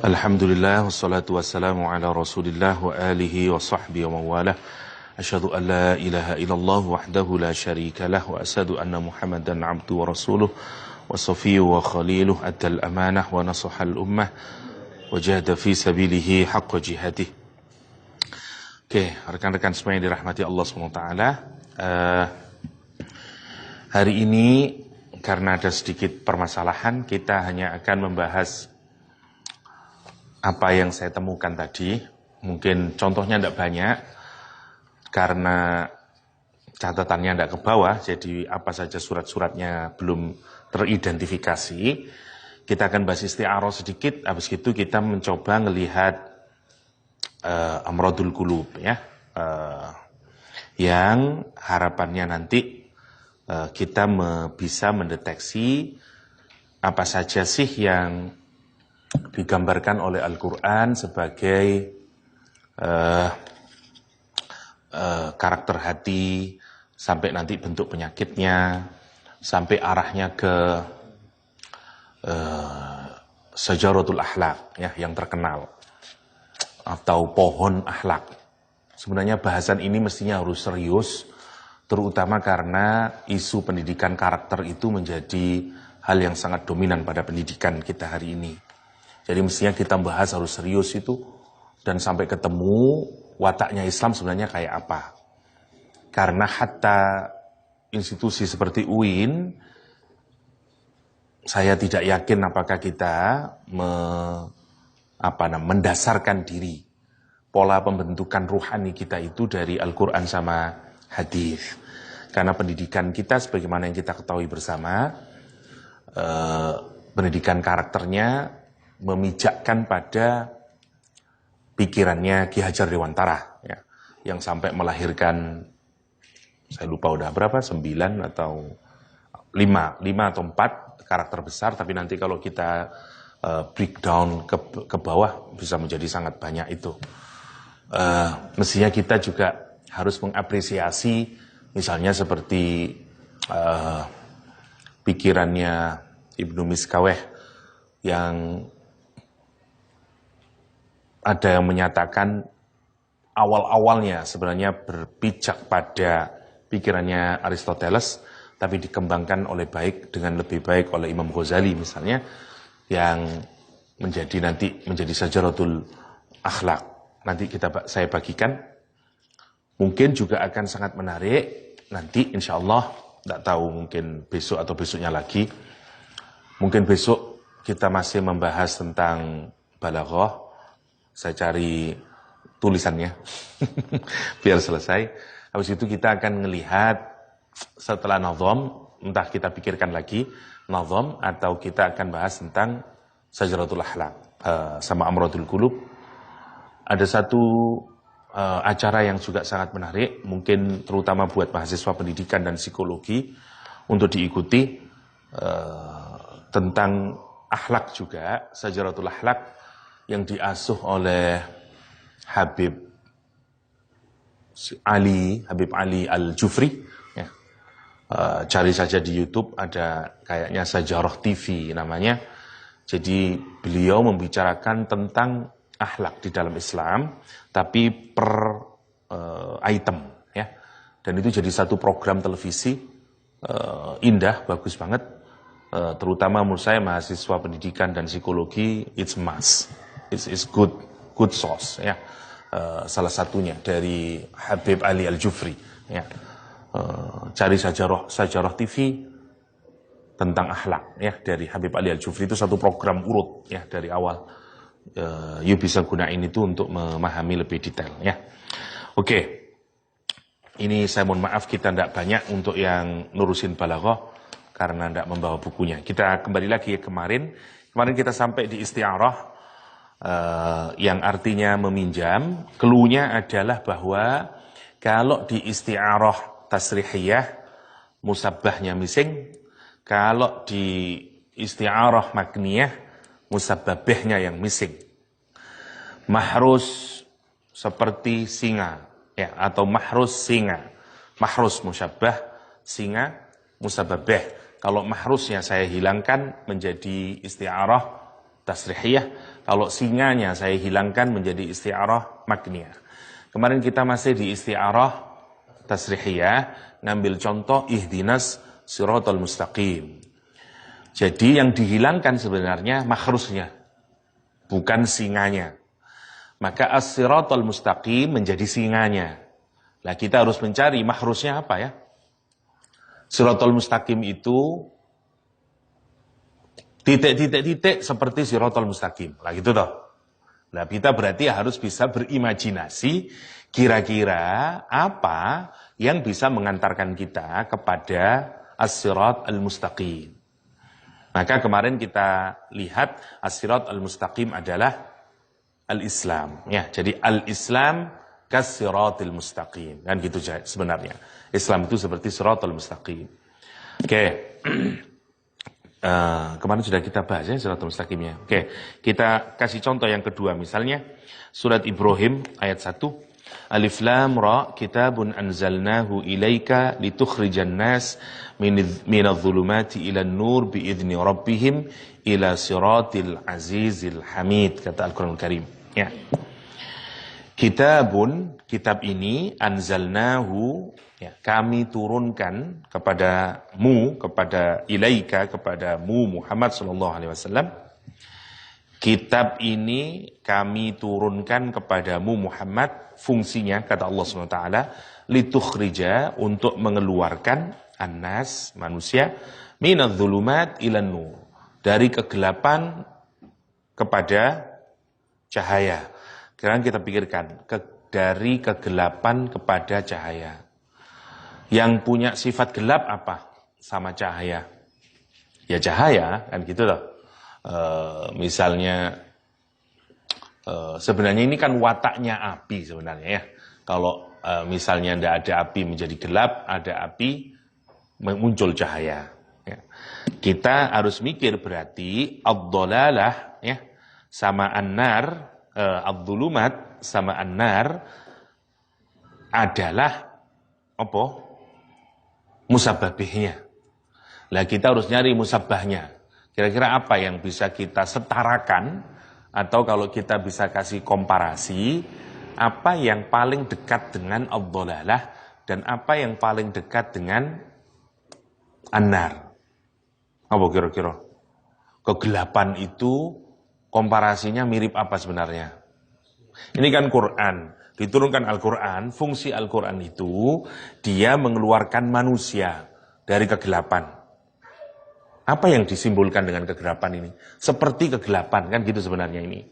Alhamdulillah, wassalatu wassalamu ala rasulillah wa alihi wa sahbihi wa mawalah. Asyhadu an la ilaha illallah wahdahu la syarika lah wa asyhadu anna muhammadan abdu wa rasuluh wa safiyyu wa khaliluh addal amanah wa nasahal ummah wa jahada fi sabilihi haqqa jihadih. Oke, rekan-rekan semua yang dirahmati Allah SWT, hari ini karena ada sedikit permasalahan, kita hanya akan membahas apa yang saya temukan tadi. Mungkin contohnya tidak banyak, karena catatannya tidak ke bawah, jadi apa saja surat-suratnya belum teridentifikasi. Kita akan bahas isti'arah sedikit, habis itu kita mencoba melihat amradul qulub ya, yang harapannya nanti kita bisa mendeteksi apa saja sih yang digambarkan oleh Al-Quran sebagai karakter hati, sampai nanti bentuk penyakitnya, sampai arahnya ke Syajaratul Akhlaq ya, yang terkenal, atau pohon akhlak. Sebenarnya bahasan ini mestinya harus serius, terutama karena isu pendidikan karakter itu menjadi hal yang sangat dominan pada pendidikan kita hari ini. Jadi mestinya kita bahas harus serius itu, dan sampai ketemu wataknya Islam sebenarnya kayak apa. Karena hatta institusi seperti UIN, saya tidak yakin apakah kita mendasarkan diri pola pembentukan ruhani kita itu dari Al-Quran sama hadis. Karena pendidikan kita sebagaimana yang kita ketahui bersama, pendidikan karakternya memijakkan pada pikirannya Ki Hajar Dewantara ya, yang sampai melahirkan, saya lupa udah berapa, 9 atau 5 atau 4 karakter besar, tapi nanti kalau kita breakdown ke bawah bisa menjadi sangat banyak itu. Mestinya kita juga harus mengapresiasi misalnya seperti pikirannya Ibnu Miskaweh, yang ada yang menyatakan awal-awalnya sebenarnya berpijak pada pikirannya Aristoteles, tapi dikembangkan lebih baik oleh Imam Ghazali misalnya, yang menjadi Syajaratul Akhlaq. Nanti saya bagikan. Mungkin juga akan sangat menarik nanti insya Allah, tidak tahu mungkin besok atau besoknya lagi. Mungkin besok kita masih membahas tentang balaghah. Saya cari tulisannya biar selesai. Habis itu kita akan melihat setelah nazam, entah kita pikirkan lagi nazam atau kita akan bahas tentang Syajaratul Akhlaq sama amradul qulub. Ada satu acara yang juga sangat menarik, mungkin terutama buat mahasiswa pendidikan dan psikologi untuk diikuti, tentang akhlak juga, Syajaratul Akhlaq, yang diasuh oleh Habib Ali Al-Jufri ya. Cari saja di YouTube, ada kayaknya Sajarah TV namanya. Jadi beliau membicarakan tentang akhlak di dalam Islam, tapi per item ya. Dan itu jadi satu program televisi indah, bagus banget. Terutama menurut saya mahasiswa pendidikan dan psikologi, it's must. It's good source ya. Salah satunya dari Habib Ali Al-Jufri ya. Cari Sajarah TV tentang akhlak ya, dari Habib Ali Al-Jufri. Itu satu program urut ya dari awal. You bisa gunain itu untuk memahami lebih detail ya. Oke. Ini saya mohon maaf kita tidak banyak untuk yang nurusin balaghah karena tidak membawa bukunya. Kita kembali lagi ya, kemarin kita sampai di isti'arah, yang artinya meminjam. Cluenya adalah bahwa kalau di isti'arah tasrihiyah musabbahnya mising, kalau di isti'arah makniyah musabbabihnya yang mising. Mahrus seperti singa ya, atau mahrus singa. Mahrus musyabbah, singa musabbabih. Kalau mahrusnya saya hilangkan menjadi isti'arah tasrihiyah, Kalau singanya saya hilangkan menjadi isti'arah makniyah. Kemarin kita masih di isti'arah tasrihiyah, ngambil contoh ihdinas siratal mustaqim. Jadi yang dihilangkan sebenarnya makhrusnya, bukan singanya. Maka as-siratal mustaqim menjadi singanya. Nah kita harus mencari makhrusnya apa ya? Siratal mustaqim itu titik-titik-titik seperti siratal mustaqim. Lah gitu toh. Nah, kita berarti harus bisa berimajinasi kira-kira apa yang bisa mengantarkan kita kepada as-sirat al-mustaqim. Maka kemarin kita lihat as-sirat al-mustaqim adalah al-Islam. Ya, jadi al-Islam kas-siratil mustaqim. Kan gitu sebenarnya. Islam itu seperti siratal mustaqim. Oke. Kemarin sudah kita bahas ya siratal mustaqimnya. Oke, kita kasih contoh yang kedua. Misalnya surat Ibrahim ayat 1. Alif lam ra kitabun anzalnahu ilaika litukhrijan nas minadh-dhulumati ilan nur biidzni rabbihim ila siratil azizil hamid, kata Al-Qur'anul Karim. Ya. Kitabun, kitab ini anzalnahu, ya, kami turunkan kepadamu, kepada ilaika, kepadamu Muhammad sallallahu alaihi wasallam. Kitab ini kami turunkan kepadamu Muhammad, fungsinya kata Allah SWT, litukhrija, untuk mengeluarkan annas, manusia, minadh-dhulumat ilan nur, dari kegelapan kepada cahaya. Sekarang kita pikirkan, dari kegelapan kepada cahaya. Yang punya sifat gelap apa? Sama cahaya. Ya cahaya, kan gitu loh. Misalnya, sebenarnya ini kan wataknya api sebenarnya ya. Kalau misalnya tidak ada api menjadi gelap, ada api muncul cahaya. Ya. Kita harus mikir berarti ad-dhalalah ya, sama an-nar, ad-dhulumat sama an-nar adalah apa? Musabbabihnya. Lah kita harus nyari musabbahnya. Kira-kira apa yang bisa kita setarakan, atau kalau kita bisa kasih komparasi, apa yang paling dekat dengan ad-dhalalah dan apa yang paling dekat dengan an-nar? Apa kira-kira? Kegelapan itu komparasinya mirip apa sebenarnya? Ini kan Quran, diturunkan Al-Quran, fungsi Al-Quran itu dia mengeluarkan manusia dari kegelapan. Apa yang disimbolkan dengan kegelapan ini? Seperti kegelapan, kan gitu sebenarnya ini.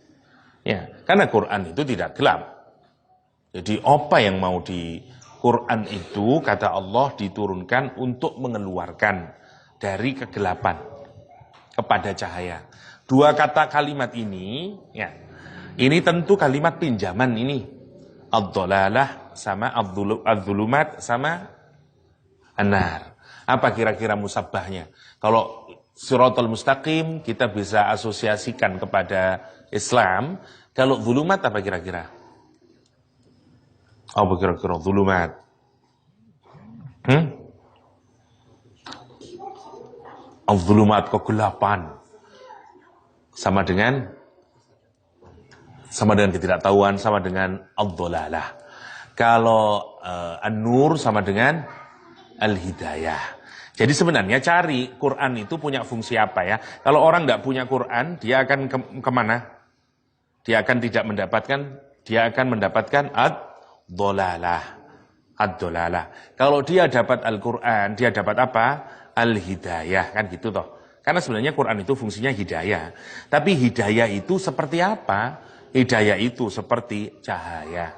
Ya, karena Quran itu tidak gelap. Jadi apa yang mau di Quran itu, kata Allah, diturunkan untuk mengeluarkan dari kegelapan kepada cahaya. Dua kata kalimat ini, ya, ini tentu kalimat pinjaman ini. Ad-dhalalah sama ad-dhulumat sama an-nar. Apa kira-kira musabbahnya? Kalau siratal mustaqim kita bisa asosiasikan kepada Islam. Kalau dhulumat apa kira-kira? Apa kira-kira dhulumat? Ad-dhulumat, kegelapan. Sama dengan ketidaktahuan, sama dengan ad-dhalalah. Kalau an-nur sama dengan al-hidayah. Jadi sebenarnya cari Quran itu punya fungsi apa ya? Kalau orang tidak punya Quran, dia akan kemana? Dia akan tidak mendapatkan, dia akan mendapatkan ad-dhalalah. Ad-dhalalah. Kalau dia dapat Al-Quran, dia dapat apa? Al-hidayah, kan gitu toh. Karena sebenarnya Quran itu fungsinya hidayah. Tapi hidayah itu seperti apa? Hidayah itu seperti cahaya.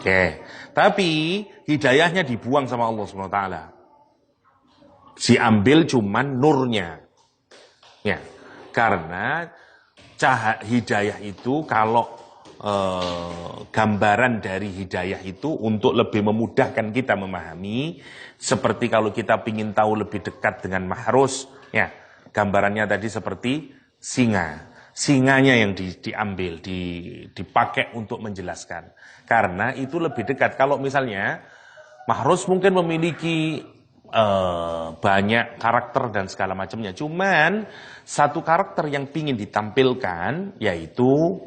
Oke. Tapi hidayahnya dibuang sama Allah SWT. Diambil cuman nurnya. Ya. Karena hidayah itu kalau gambaran dari hidayah itu untuk lebih memudahkan kita memahami, seperti kalau kita ingin tahu lebih dekat dengan mahrus, ya, gambarannya tadi seperti singa. Singanya yang diambil, dipakai untuk menjelaskan. Karena itu lebih dekat. Kalau misalnya mahrus mungkin memiliki banyak karakter dan segala macamnya. Cuman satu karakter yang pingin ditampilkan yaitu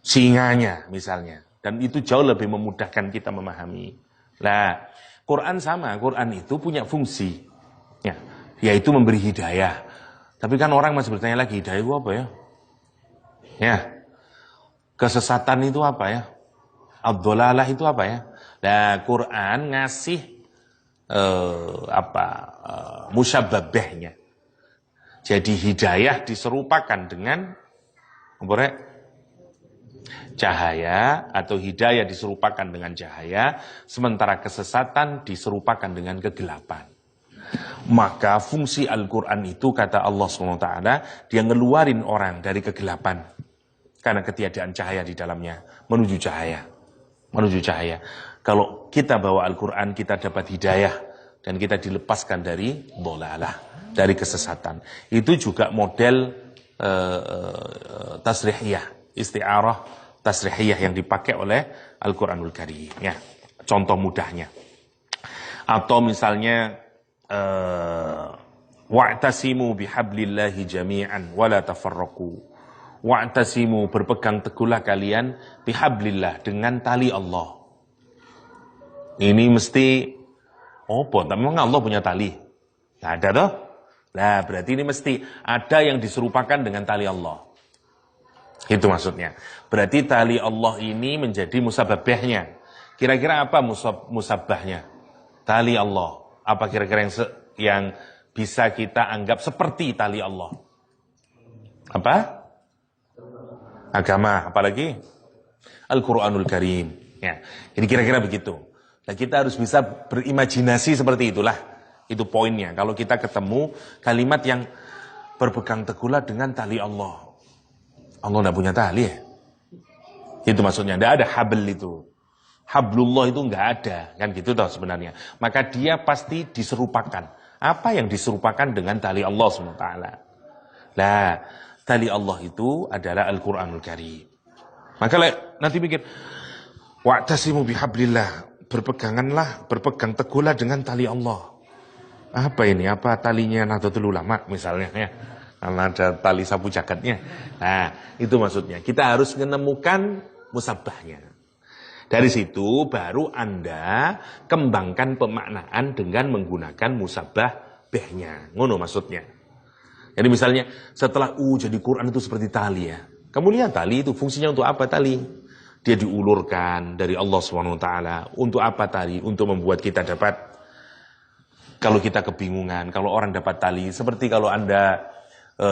singanya misalnya. Dan itu jauh lebih memudahkan kita memahami. Nah, Quran sama, Quran itu punya fungsi, ya, yaitu memberi hidayah. Tapi kan orang masih bertanya lagi, hidayah itu apa ya? Ya, kesesatan itu apa ya? Ad-dhalalah itu apa ya? Nah, Quran ngasih musyabbabahnya. Jadi hidayah diserupakan dengan cahaya, atau hidayah diserupakan dengan cahaya, sementara kesesatan diserupakan dengan kegelapan. Maka fungsi Al-Quran itu, kata Allah SWT, dia ngeluarin orang dari kegelapan karena ketiadaan cahaya di dalamnya menuju cahaya. Menuju cahaya. Kalau kita bawa Al-Quran, kita dapat hidayah dan kita dilepaskan dari dhalalah, dari kesesatan. Itu juga model tasrihiyah, isti'arah tasrihiyah yang dipakai oleh Al-Quranul Karim. Ya, contoh mudahnya. Atau misalnya wa'tasimu bihablillahi jami'an wala tafarraqu. Wa'tasimu, berpegang teguhlah kalian bihablillah, dengan tali Allah. Ini mesti tapi memang Allah punya tali? Tidak ada toh? Nah, berarti ini mesti ada yang diserupakan dengan tali Allah. Itu maksudnya. Berarti tali Allah ini menjadi musabbahnya. Kira-kira apa musabbahnya? Tali Allah. Apa kira-kira yang bisa kita anggap seperti tali Allah? Apa? Agama. Apalagi? Al-Quranul Karim. Ya. Jadi kira-kira begitu. Nah, kita harus bisa berimajinasi seperti itulah. Itu poinnya. Kalau kita ketemu kalimat yang berpegang teguhlah dengan tali Allah. Allah tidak punya tali ya? Itu maksudnya. Tidak ada habl itu. Hablullah itu nggak ada. Kan gitu tau sebenarnya. Maka dia pasti diserupakan. Apa yang diserupakan dengan tali Allah SWT? Nah, tali Allah itu adalah Al-Quranul Karim. Maka nanti mikir, wa'tasimu bihablillah. Berpegang teguhlah dengan tali Allah. Apa ini? Apa talinya Nahdlatul Ulama misalnya ya? Karena ada tali sapu jagatnya. Nah, itu maksudnya. Kita harus menemukan musabbahnya. Dari situ baru Anda kembangkan pemaknaan dengan menggunakan musabbah behnya. Ngono maksudnya. Jadi misalnya setelah jadi Quran itu seperti tali ya. Kamu lihat tali itu fungsinya untuk apa tali? Dia diulurkan dari Allah SWT. Untuk apa tali? Untuk membuat kita dapat, kalau kita kebingungan, kalau orang dapat tali, seperti kalau Anda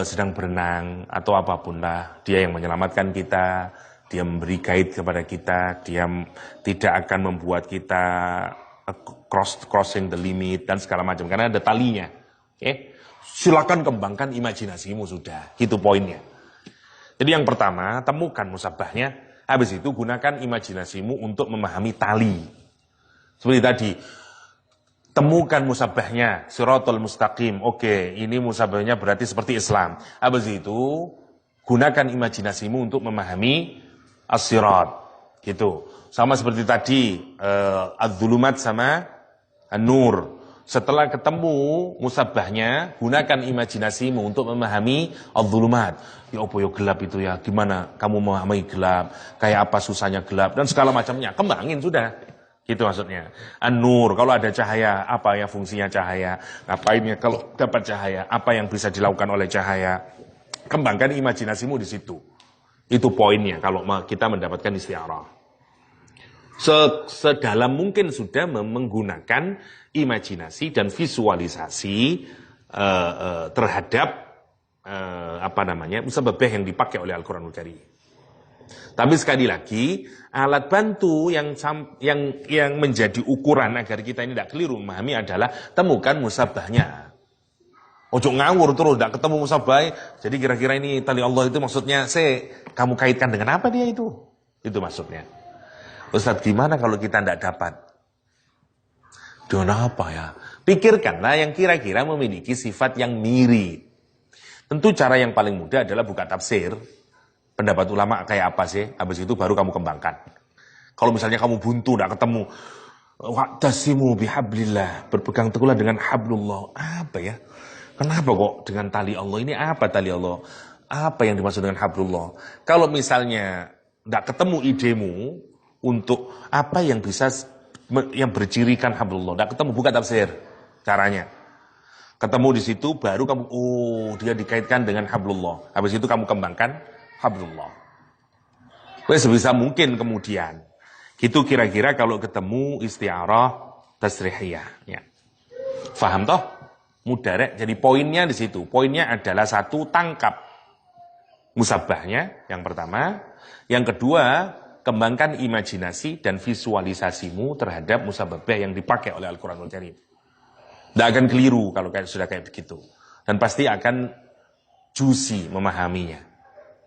sedang berenang atau apapun lah, dia yang menyelamatkan kita, dia memberi guide kepada kita, dia tidak akan membuat kita crossing the limit dan segala macam, karena ada talinya. Oke? Silakan kembangkan imajinasimu sudah, itu poinnya. Jadi yang pertama, temukan musabbahnya, habis itu gunakan imajinasimu untuk memahami tali. Seperti tadi, temukan musabbahnya, Shiratal Mustaqim. Oke, ini musabbahnya berarti seperti Islam. Habis itu, gunakan imajinasimu untuk memahami as-sirat. Gitu. Sama seperti tadi, az-zulumat sama an-nur. Setelah ketemu musabbahnya, gunakan imajinasimu untuk memahami az-zulumat. Ya apa ya gelap itu ya, gimana kamu memahami gelap, kayak apa susahnya gelap, dan segala macamnya. Kembangin sudah. Gitu maksudnya. An-nur, kalau ada cahaya, apa ya fungsinya cahaya? Ngapain ya kalau dapat cahaya? Apa yang bisa dilakukan oleh cahaya? Kembangkan imajinasimu di situ. Itu poinnya kalau kita mendapatkan istiarah. Sedalam mungkin sudah menggunakan imajinasi dan visualisasi terhadap musabbah yang dipakai oleh Al-Quranul Karim. Tapi sekali lagi, alat bantu yang menjadi ukuran agar kita ini tidak keliru memahami adalah temukan musabbahnya. Ojo ngawur terus, tidak ketemu musabbah. Jadi kira-kira ini tali Allah itu maksudnya, kamu kaitkan dengan apa dia itu? Itu maksudnya. Ustadz, gimana kalau kita tidak dapat? Dengan apa ya? Pikirkanlah yang kira-kira memiliki sifat yang mirip. Tentu cara yang paling mudah adalah buka tafsir. Pendapat ulama kayak apa sih? Habis itu baru kamu kembangkan. Kalau misalnya kamu buntu, tidak ketemu. Wa'tasimu bihablillah, berpegang teguhlah dengan hablullah. Apa ya? Kenapa kok dengan tali Allah? Ini apa tali Allah? Apa yang dimaksud dengan hablullah? Kalau misalnya tidak ketemu idemu untuk apa yang bisa yang bercirikan hablullah, tidak ketemu, buka tafsir caranya. Ketemu di situ baru kamu, oh dia dikaitkan dengan hablullah. Habis itu kamu kembangkan hablullah. Sebisa mungkin kemudian. Gitu kira-kira kalau ketemu isti'arah tasrihiyah. Ya. Faham toh? Mudarek. Jadi poinnya di situ. Poinnya adalah satu, tangkap musabbahnya yang pertama. Yang kedua, kembangkan imajinasi dan visualisasimu terhadap musabbah yang dipakai oleh Al-Quranul Karim. Tidak akan keliru kalau sudah kayak begitu. Dan pasti akan juicy memahaminya.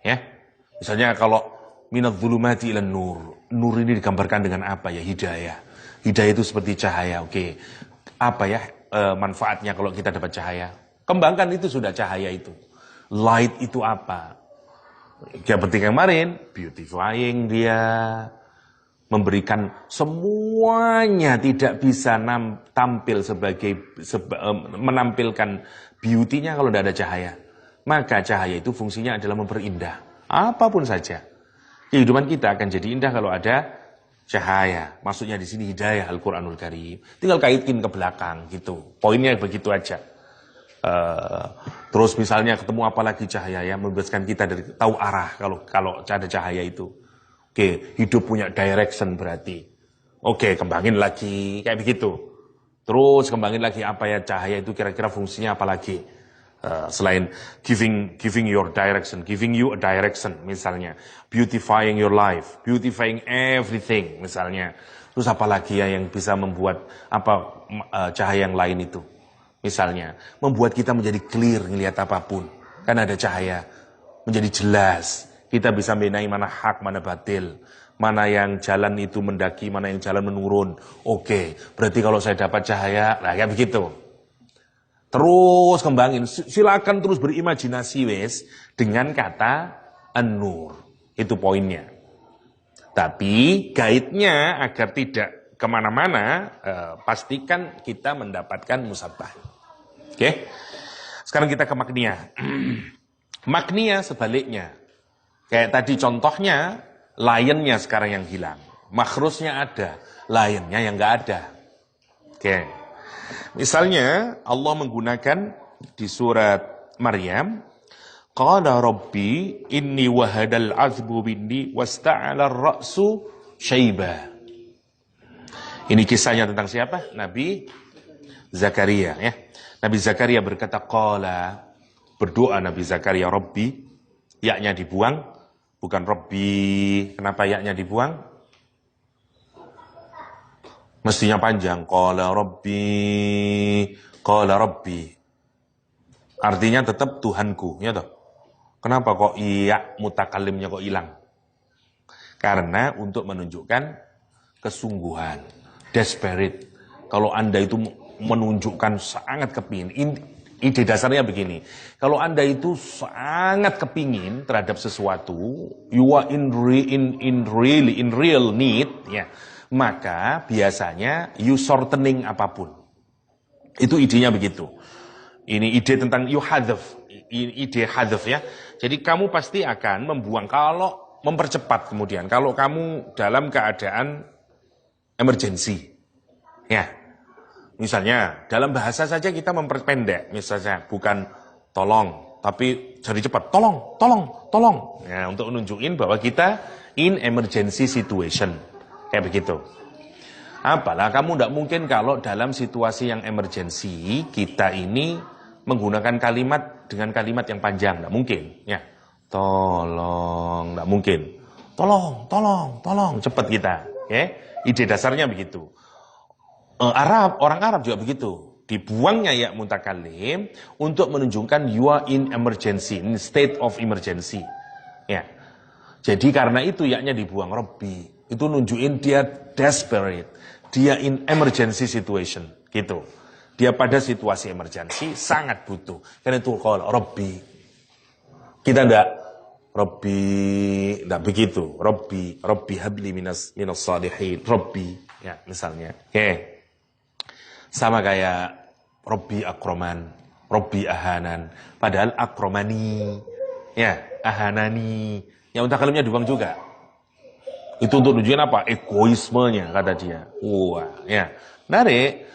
Ya. Misalnya kalau minadz dzulumati ilan nur. Nur ini digambarkan dengan apa ya? Hidayah. Hidayah itu seperti cahaya. Oke. Apa ya manfaatnya kalau kita dapat cahaya? Kembangkan itu sudah cahaya itu. Light itu apa? Yang penting kemarin, beautifying dia. Memberikan semuanya, tidak bisa tampil menampilkan beauty-nya kalau tidak ada cahaya. Maka cahaya itu fungsinya adalah memperindah. Apapun saja. Kehidupan kita akan jadi indah kalau ada cahaya. Maksudnya di sini hidayah Al-Quranul Karim. Tinggal kaitin ke belakang gitu. Poinnya begitu aja. Terus misalnya ketemu apa lagi cahaya yang membebaskan kita dari tahu arah kalau ada cahaya itu. Oke, hidup punya direction berarti. Oke, kembangin lagi kayak begitu. Terus kembangin lagi apa ya cahaya itu kira-kira fungsinya apa lagi? Selain giving your direction, giving you a direction misalnya, beautifying your life, beautifying everything misalnya. Terus apalagi ya yang bisa membuat cahaya yang lain itu? Misalnya, membuat kita menjadi clear ngelihat apapun. Kan ada cahaya, menjadi jelas. Kita bisa mengenai mana hak, mana batil. Mana yang jalan itu mendaki, mana yang jalan menurun. Oke, berarti kalau saya dapat cahaya, nah kayak begitu. Terus kembangin, silakan terus berimajinasi wes dengan kata an-nur. Itu poinnya. Tapi guide-nya agar tidak kemana-mana, pastikan kita mendapatkan musabbah. Oke? Sekarang kita ke makniyah. Makniyah sebaliknya. Kayak tadi contohnya, lionnya sekarang yang hilang. Makhrusnya ada, lionnya yang nggak ada. Oke. Misalnya Allah menggunakan di surat Maryam, qala rabbi inni wahadal azbu binni wasta'ala ar-ra'su syaiba. Ini kisahnya tentang siapa? Nabi Zakaria ya. Nabi Zakaria berkata qala, berdoa Nabi Zakaria rabbi, yaknya dibuang, bukan rabbi. Kenapa yaknya dibuang? Mestinya panjang. Qala rabbi. Artinya tetap Tuhanku. Ya toh? Kenapa kok iya mutakalimnya kok hilang? Karena untuk menunjukkan kesungguhan. Desperate. Kalau Anda itu menunjukkan sangat kepingin. Ide dasarnya begini. Kalau Anda itu sangat kepingin terhadap sesuatu. You are in real need. Ya. Maka biasanya you shortening apapun. Itu idenya begitu. Ini ide tentang you hadaf. Ide hadaf ya. Jadi kamu pasti akan membuang kalau mempercepat kemudian. Kalau kamu dalam keadaan emergency. Ya. Misalnya dalam bahasa saja kita memperpendek. Misalnya bukan tolong. Tapi jadi cepat. Tolong. Ya, untuk menunjukin bahwa kita in emergency situation. Kayak begitu. Apalah kamu tidak mungkin kalau dalam situasi yang emergency kita ini menggunakan kalimat dengan kalimat yang panjang, tidak mungkin. Ya, tolong, tidak mungkin. Tolong, cepat kita. Okay? Ide dasarnya begitu. Orang Arab juga begitu. Dibuangnya ya mutakalim untuk menunjukkan you are in emergency, in state of emergency. Ya. Jadi karena itu yaknya dibuang Rabbi. Itu nunjukin dia desperate. Dia in emergency situation. Gitu. Dia pada situasi emergency sangat butuh. Karena itu kalau Rabbi. Kita enggak Rabbi. Enggak begitu. Rabbi habli minas salihin. Rabbi. Ya, misalnya. Oke. Sama kayak Robbi akroman, Robbi ahanan. Padahal akromani, ya, ahanani. Yang mutakalimnya dibuang juga. Itu untuk tujuan apa? Egoismenya, kata dia. Wah, ya. Menarik.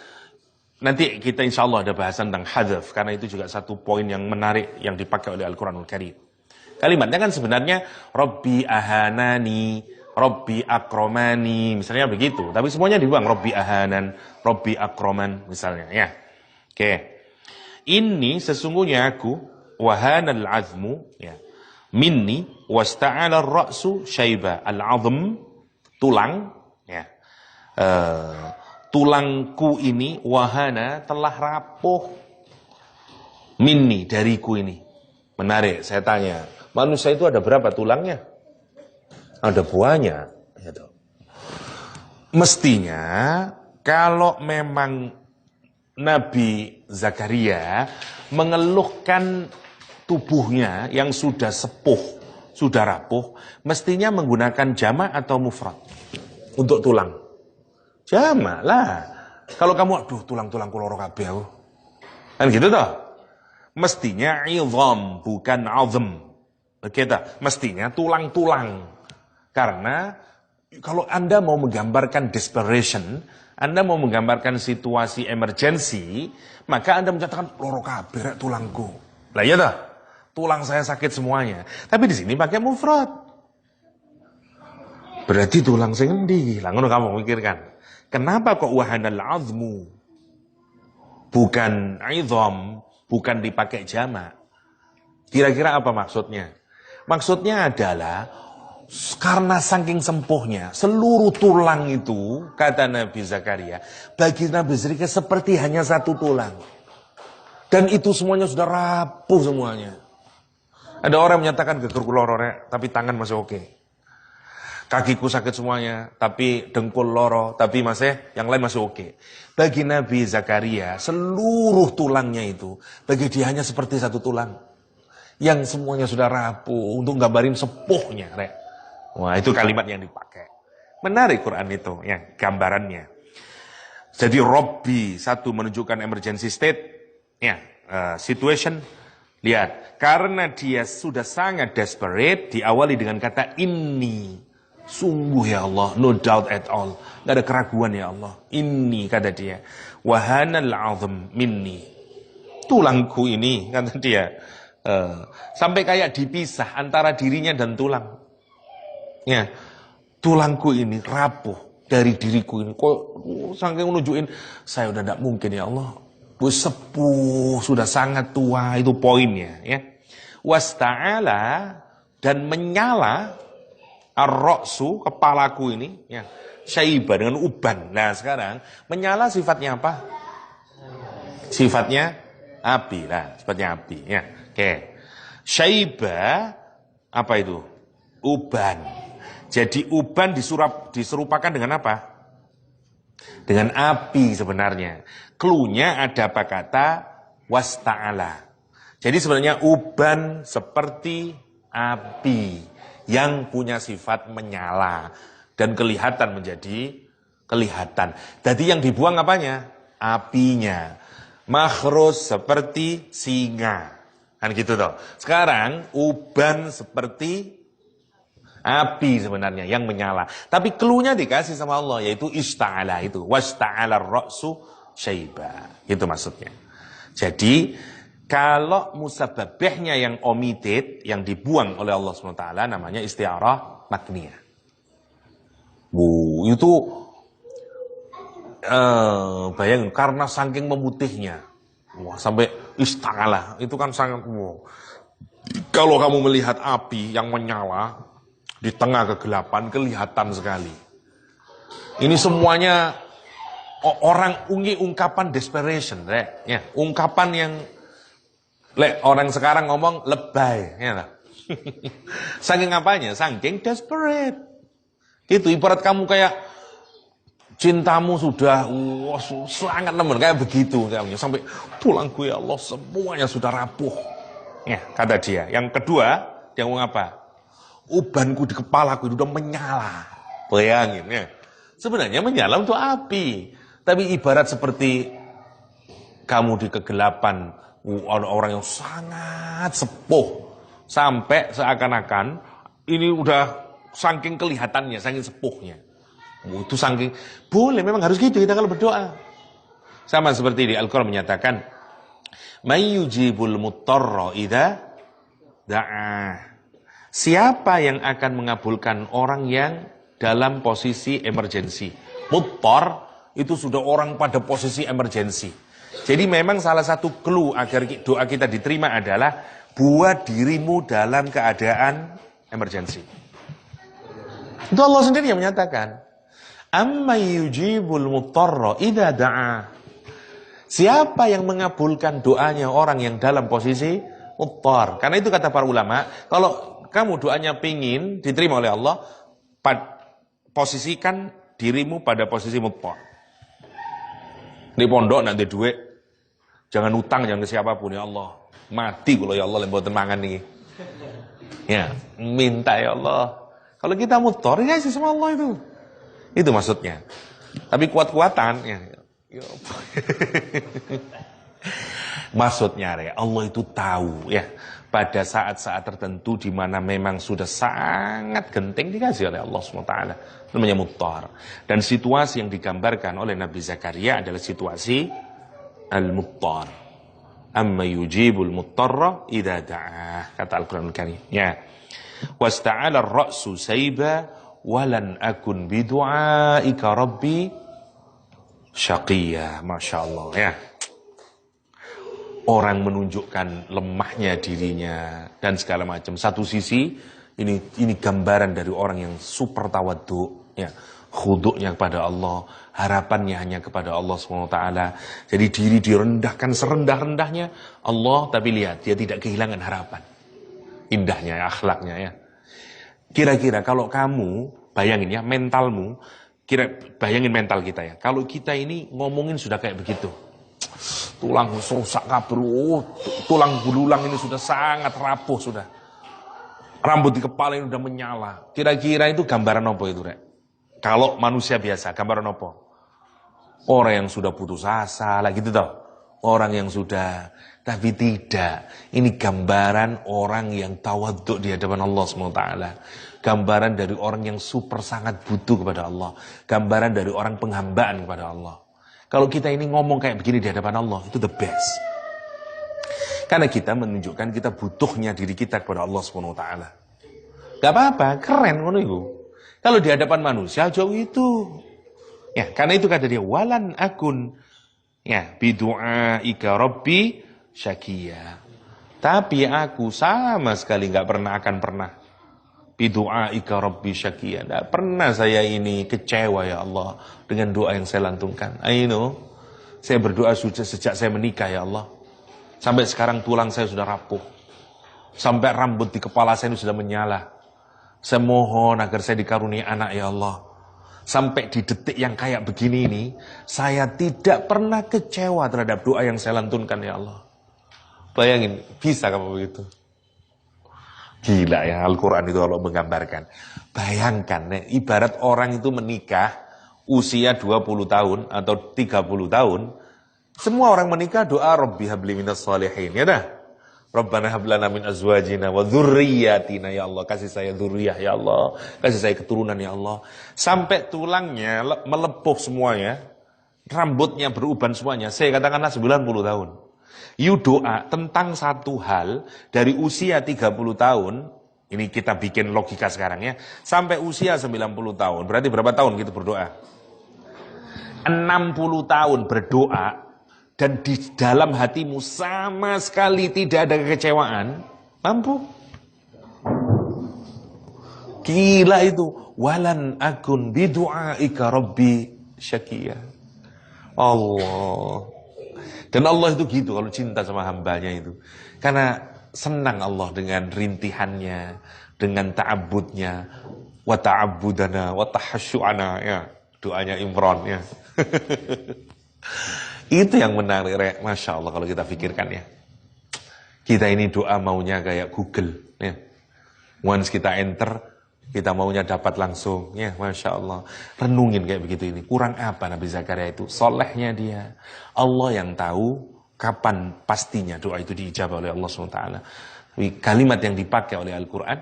Nanti kita insya Allah ada bahasan tentang hadaf. Karena itu juga satu poin yang menarik yang dipakai oleh Al-Quranul Karim. Kalimatnya kan sebenarnya Robbi ahanani, Robbi akromani, misalnya begitu. Tapi semuanya dibuang, Robbi ahanan, Robbi akroman, misalnya. Ya, oke. Ini sesungguhnya aku, wahanal azmu, ya, minni, wasta'ala ra'su syaiba, al-azm, tulang, ya. Tulangku ini, wahana, telah rapuh, minni, dariku ini. Menarik, saya tanya, manusia itu ada berapa tulangnya? Ada banyak. Mestinya kalau memang Nabi Zakaria mengeluhkan tubuhnya yang sudah sepuh, sudah rapuh, mestinya menggunakan jamak atau mufrad untuk tulang. Jamak lah. Kalau kamu, aduh tulang-tulangku loro kabeh aku. Kan gitu toh? Mestinya idham, bukan azm. Begitu. Mestinya tulang-tulang. Karena kalau Anda mau menggambarkan desperation, Anda mau menggambarkan situasi emergency, maka Anda menyatakan loro kabeh tulangku. Lah iya toh? Tulang saya sakit semuanya. Tapi di sini pakai mufrad. Berarti tulang sing endi? Lah ngono kamu mikirkan. Kenapa kok wahanal azmu? Bukan idham, bukan dipakai jamak. Kira-kira apa maksudnya? Maksudnya adalah karena saking sempuhnya, seluruh tulang itu, kata Nabi Zakaria, bagi Nabi Zakaria seperti hanya satu tulang. Dan itu semuanya sudah rapuh semuanya. Ada orang menyatakan gegerku loro, tapi tangan masih oke. Kakiku sakit semuanya, tapi dengkul loro, tapi masih yang lain masih oke. Bagi Nabi Zakaria, seluruh tulangnya itu, bagi dia hanya seperti satu tulang. Yang semuanya sudah rapuh, untuk gambarin sepuhnya, rek. Wah, itu kalimat yang dipakai. Menarik Quran itu, ya, gambarannya. Jadi Robbi, satu menunjukkan emergency state, ya, situation. Lihat, karena dia sudah sangat desperate, diawali dengan kata inni. Sungguh ya Allah, no doubt at all. Gak ada keraguan ya Allah. Inni, kata dia. Wahanal azm minni. Tulangku ini, kata dia. Sampai kayak dipisah antara dirinya dan tulang. Ya, tulangku ini rapuh dari diriku ini. Kok saking nunjukin, saya udah tidak mungkin ya Allah. Sepuh, sudah sangat tua, itu poinnya. Ya. Wasta'ala, dan menyala ar-ra'su, kepalaku ini, ya, syaiba dengan uban. Nah sekarang, menyala sifatnya apa? Sifatnya api. Nah, sifatnya api. Ya. Oke. Syaiba, apa itu? Uban. Jadi uban diserupakan dengan apa? Dengan api sebenarnya. Cluenya ada apa kata wasta'ala. Jadi sebenarnya uban seperti api yang punya sifat menyala dan kelihatan menjadi kelihatan. Jadi yang dibuang apanya? Apinya. Makhrus seperti singa. Kan gitu toh. Sekarang uban seperti api sebenarnya yang menyala. Tapi cluenya dikasih sama Allah, yaitu ista'ala itu. Wasta'ala ar-ra'su syaiba. Itu maksudnya. Jadi, kalau musababihnya yang omitted, yang dibuang oleh Allah SWT, namanya isti'arah makniyah. Itu bayangin, karena saking memutihnya. Wah, sampai ista'ala. Itu kan sangat, kalau kamu melihat api yang menyala, di tengah kegelapan kelihatan sekali. Ini semuanya orang ungkapan desperation, ya, ungkapan yang orang sekarang ngomong lebay, ya. Saking apanya? Saking desperate. Itu ibarat kamu kayak cintamu sudah sangat nemen kayak begitu sampai tulangku ya Allah semuanya sudah rapuh. Ya, kata dia. Yang kedua, dia ngomong apa? Ubanku di kepalaku itu udah menyala. Bayangin ya. Sebenarnya menyala untuk api. Tapi ibarat seperti kamu di kegelapan, orang yang sangat sepuh. Sampai seakan-akan ini udah saking kelihatannya, saking sepuhnya. Itu saking, boleh memang harus gitu kita kalau berdoa. Sama seperti di Al-Quran menyatakan, may yujibul muttarra idza da'a. Siapa yang akan mengabulkan orang yang dalam posisi emergensi? Muttar itu sudah orang pada posisi emergensi. Jadi memang salah satu clue agar doa kita diterima adalah buat dirimu dalam keadaan emergensi. Itu Allah sendiri yang menyatakan, amma yujibul muttarra idza da'a. Siapa yang mengabulkan doanya orang yang dalam posisi muttar? Karena itu kata para ulama, kalau kamu doanya pingin diterima oleh Allah, posisikan dirimu pada posisi muttar. Di pondok nanti duit, jangan utang, jangan ke siapapun, ya Allah. Mati kalau ya Allah lembaga temangan nih. Ya, minta ya Allah. Kalau kita muttar, ya sih sama Allah itu. Itu maksudnya. Tapi kuat-kuatan, ya. Maksudnya Allah itu tahu ya pada saat-saat tertentu di mana memang sudah sangat genting dikasih oleh Allah SWT, namanya muttar. Dan situasi yang digambarkan oleh Nabi Zakaria adalah situasi al-muttar. Amma yujibul muttarra idza da'ah, kata Al-Qur'anul Karim. Ya. Wasta'ala ar-ra'su sayba walan akun bidu'aika rabbi syaqiyya. Masya Allah ya. Orang menunjukkan lemahnya dirinya dan segala macam. Satu sisi ini gambaran dari orang yang super tawadhu ya, khuduknya kepada Allah, harapannya hanya kepada Allah SWT. Jadi diri direndahkan serendah-rendahnya Allah, tapi lihat dia tidak kehilangan harapan. Indahnya ya, akhlaknya ya. Kira-kira kalau kamu bayangin ya mentalmu, bayangin mental kita ya. Kalau kita ini ngomongin sudah kayak begitu. Tulang rusak kabur, tulang belulang ini sudah sangat rapuh sudah. Rambut di kepala ini sudah menyala. Kira-kira itu gambaran apa itu, Rek? Kalau manusia biasa, gambaran apa? Orang yang sudah putus asa, lah gitu toh. Orang yang sudah, tapi tidak. Ini gambaran orang yang tawaduk di hadapan Allah SWT. Gambaran dari orang yang super sangat butuh kepada Allah. Gambaran dari orang penghambaan kepada Allah. Kalau kita ini ngomong kayak begini di hadapan Allah, itu the best. Karena kita menunjukkan kita butuhnya diri kita kepada Allah SWT. Gak apa-apa, keren ngono itu. Kalau di hadapan manusia jauh itu. Ya, karena itu kata dia walan akun ya bidu'aika rabbi syaqiyya. Tapi aku sama sekali gak akan pernah bidu'aika rabbi syaqiyya. Tidak pernah saya ini kecewa ya Allah dengan doa yang saya lantunkan. Saya berdoa sejak saya menikah ya Allah. Sampai sekarang tulang saya sudah rapuh. Sampai rambut di kepala saya ini sudah menyala. Saya mohon agar saya dikaruniai anak ya Allah. Sampai di detik yang kayak begini ini, saya tidak pernah kecewa terhadap doa yang saya lantunkan ya Allah. Bayangin, bisa kamu begitu? Gila ya, Al-Quran itu kalau menggambarkan. Bayangkan, ibarat orang itu menikah usia 20 tahun atau 30 tahun. Semua orang menikah doa Rabbi habli minas shalihin. Ya dah. Rabbana hablana min azwajina wa dzurriyyatina ya Allah. Kasih saya dzurriyyah ya Allah. Kasih saya keturunan ya Allah. Sampai tulangnya melepuh semuanya. Rambutnya beruban semuanya. Saya katakanlah 90 tahun. You doa tentang satu hal dari usia 30 tahun, ini kita bikin logika sekarang ya, sampai usia 90 tahun, berarti berapa tahun kita berdoa? 60 tahun berdoa, dan di dalam hatimu sama sekali tidak ada kekecewaan, mampu? Gila itu, walan akun bidu'aika rabbi syaqiyya. Allah. Dan Allah itu gitu kalau cinta sama hambanya itu. Karena senang Allah dengan rintihannya, dengan ta'abudnya, wa ta'abudana, wa tahasyu'ana, ya. Doanya Imran, ya. Itu yang menarik, Masya Allah kalau kita pikirkan ya. Kita ini doa maunya kayak Google, ya. Once kita enter, Kita maunya dapat langsung. Ya, Masya Allah. Renungin kayak begitu ini. Kurang apa Nabi Zakaria itu? Solehnya dia. Allah yang tahu kapan pastinya doa itu diijabah oleh Allah SWT. Tapi kalimat yang dipakai oleh Al-Quran,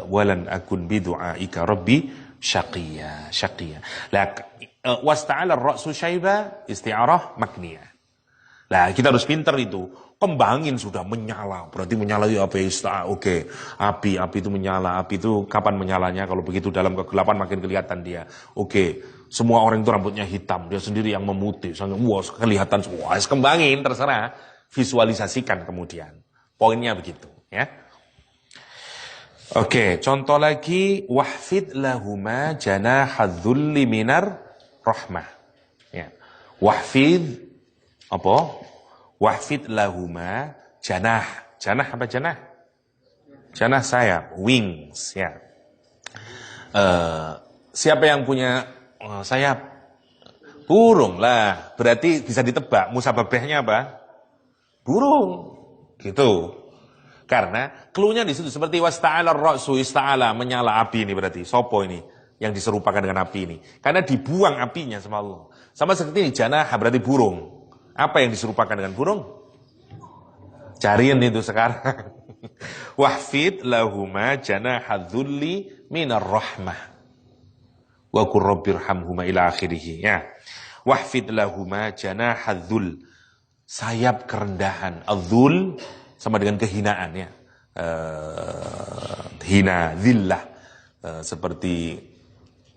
walan akun bidu'aika rabbi syaqiyya. Wasta'ala ar-ra'su syaiba isti'arah makniyah. Nah, kita harus pinter itu. Kembangin sudah menyala. Berarti menyala itu apa? Oke. Api itu menyala. Api itu kapan menyalanya? Kalau begitu dalam kegelapan makin kelihatan dia. Oke. Semua orang itu rambutnya hitam. Dia sendiri yang memutih. Wah, kelihatan semua. Kembangin, terserah. Visualisasikan kemudian. Poinnya begitu. Ya. Oke. Contoh lagi. Wahfid lahuma janahadzulli minar rahmah. Ya. Wahfid apa? Wahfid lahuma janah. Janah apa janah? Janah sayap, wings ya. Siapa yang punya sayap? Burung lah. Berarti bisa ditebak musababahnya apa? Burung. Gitu. Karena cluenya di situ seperti wasta'ala ar-ra'su ista'ala menyala api ini berarti sopo ini yang diserupakan dengan api ini. Karena dibuang apinya sama Allah. Sama seperti ini janah berarti burung. Apa yang diserupakan dengan burung? Cariin itu sekarang. Wahfid lahuma janahadzulli minar rahmah. Wa qur rabbirhamhuma ila akhirih. Ya. Wahfid lahuma janahadzul. Sayap kerendahan. Adzul sama dengan kehinaan ya. Hina, zillah. Seperti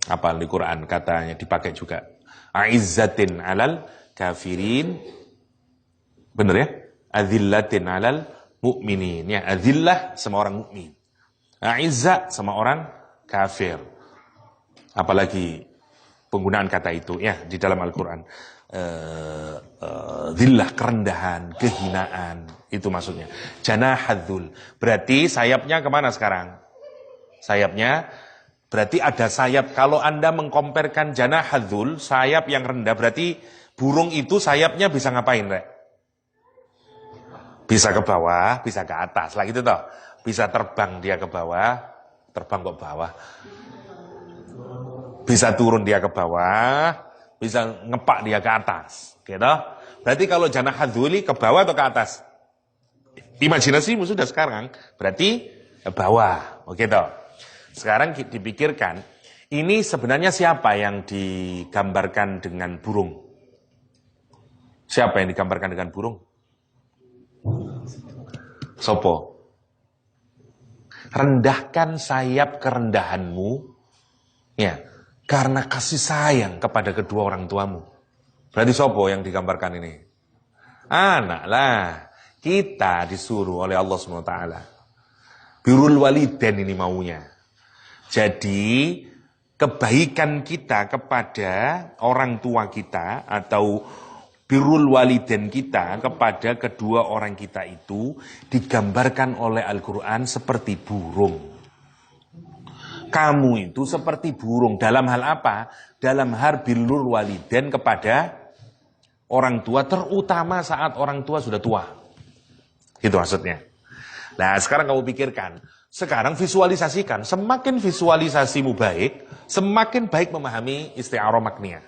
apa di Quran katanya dipakai juga. Aizzatin alal kafirin, bener ya? Azillatin alal mu'minin. Ya, azillah sama orang mukmin. Aizza sama orang kafir. Apalagi penggunaan kata itu ya di dalam Al-Quran. Zillah kerendahan, kehinaan, itu maksudnya. Janahadzul. Berarti sayapnya kemana sekarang? Sayapnya berarti ada sayap. Kalau Anda mengkomparkan janahadzul, sayap yang rendah, berarti burung itu sayapnya bisa ngapain, Rek? Bisa ke bawah, bisa ke atas. Lah gitu toh. Bisa terbang dia ke bawah, terbang kok bawah. Bisa turun dia ke bawah, bisa ngepak dia ke atas. Gitu. Berarti kalau janahadzuli ke bawah atau ke atas? Imajinasimu sudah sekarang, berarti ke bawah. Oke toh. Sekarang dipikirkan, ini sebenarnya siapa yang digambarkan dengan burung? Siapa yang digambarkan dengan burung? Sopo. Rendahkan sayap kerendahanmu, ya, karena kasih sayang kepada kedua orang tuamu. Berarti sopo yang digambarkan ini? Anak lah. Kita disuruh oleh Allah SWT. Birrul walidain ini maunya. Jadi kebaikan kita kepada orang tua kita atau birrul walidain kita kepada kedua orang kita itu digambarkan oleh Al-Quran seperti burung. Kamu itu seperti burung. Dalam hal apa? Dalam hal birrul walidain kepada orang tua, terutama saat orang tua sudah tua. Itu maksudnya. Nah sekarang kamu pikirkan. Sekarang visualisasikan. Semakin visualisasimu baik, semakin baik memahami isti'arah makniyah.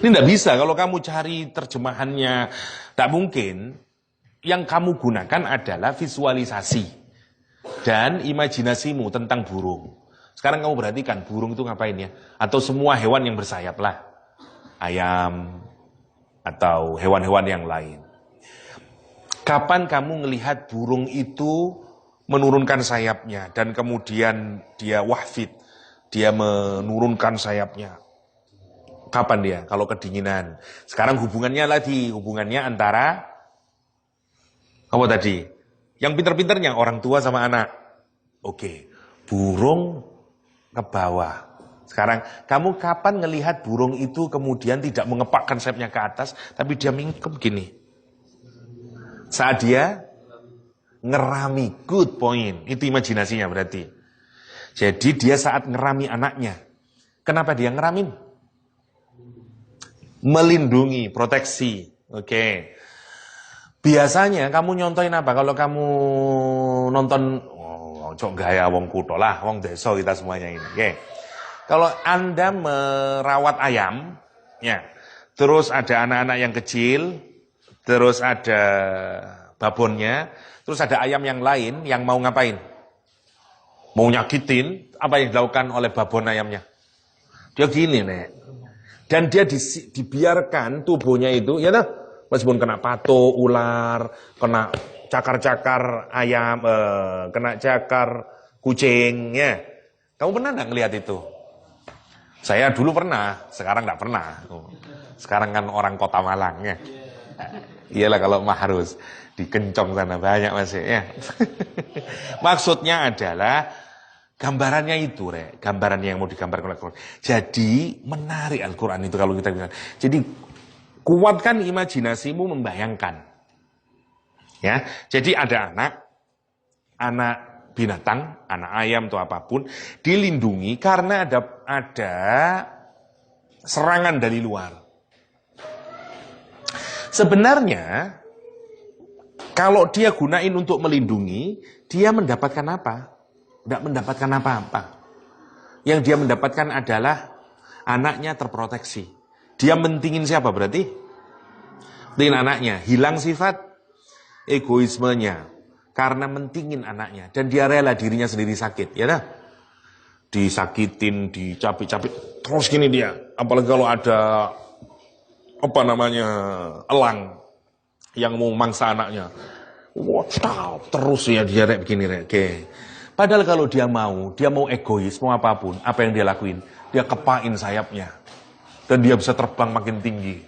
Ini tidak bisa kalau kamu cari terjemahannya, tak mungkin. Yang kamu gunakan adalah visualisasi dan imajinasimu tentang burung. Sekarang kamu perhatikan burung itu ngapain ya? Atau semua hewan yang bersayap lah, ayam atau hewan-hewan yang lain. Kapan kamu melihat burung itu menurunkan sayapnya dan kemudian dia wahfid, dia menurunkan sayapnya? Kapan dia? Kalau kedinginan. Sekarang hubungannya antara apa tadi? Yang pinter-pinternya orang tua sama anak. Oke, burung ke bawah. Sekarang kamu kapan ngelihat burung itu kemudian tidak mengepakkan sayapnya ke atas, tapi dia mingkem gini? Saat dia ngerami, good point. Itu imajinasinya berarti. Jadi dia saat ngerami anaknya. Kenapa dia ngeramin? Melindungi, proteksi. Oke. Biasanya kamu nyontoin apa? Kalau kamu nonton Ojo gaya wong kutho lah, wong desa kita semuanya ini. Oke. Kalau Anda merawat ayam, ya, terus ada anak-anak yang kecil, terus ada babonnya, terus ada ayam yang lain yang mau ngapain? Mau nyakitin, apa yang dilakukan oleh babon ayamnya? Dia gini, Nek. Dan dia dibiarkan tubuhnya itu, ya toh, meskipun kena pato, ular, kena cakar-cakar ayam, kena cakar kucing, ya. Kamu pernah nggak ngelihat itu? Saya dulu pernah, sekarang nggak pernah. Sekarang kan orang Kota Malang, ya. Iyalah kalau mah harus dikencong sana banyak masih, ya. Maksudnya adalah gambarannya itu, Rek. Gambarannya yang mau digambarkan oleh Al-Quran. Jadi menarik Al-Quran itu kalau kita bilang. Jadi kuatkan imajinasimu membayangkan. Ya, jadi ada anak binatang, anak ayam atau apapun, dilindungi karena ada serangan dari luar. Sebenarnya, kalau dia gunain untuk melindungi, dia mendapatkan apa? Tidak mendapatkan apa-apa. Yang dia mendapatkan adalah anaknya terproteksi. Dia mentingin siapa berarti? Mentingin anaknya, hilang sifat egoismenya. Karena mentingin anaknya. Dan dia rela dirinya sendiri sakit. Ya dah? Disakitin, dicapit-capit. Terus gini dia. Apalagi kalau ada elang yang mau mangsa anaknya. Wow, terus ya dia begini. Oke. Padahal kalau dia mau egois, mau apapun. Apa yang dia lakuin? Dia kepain sayapnya. Dan dia bisa terbang makin tinggi.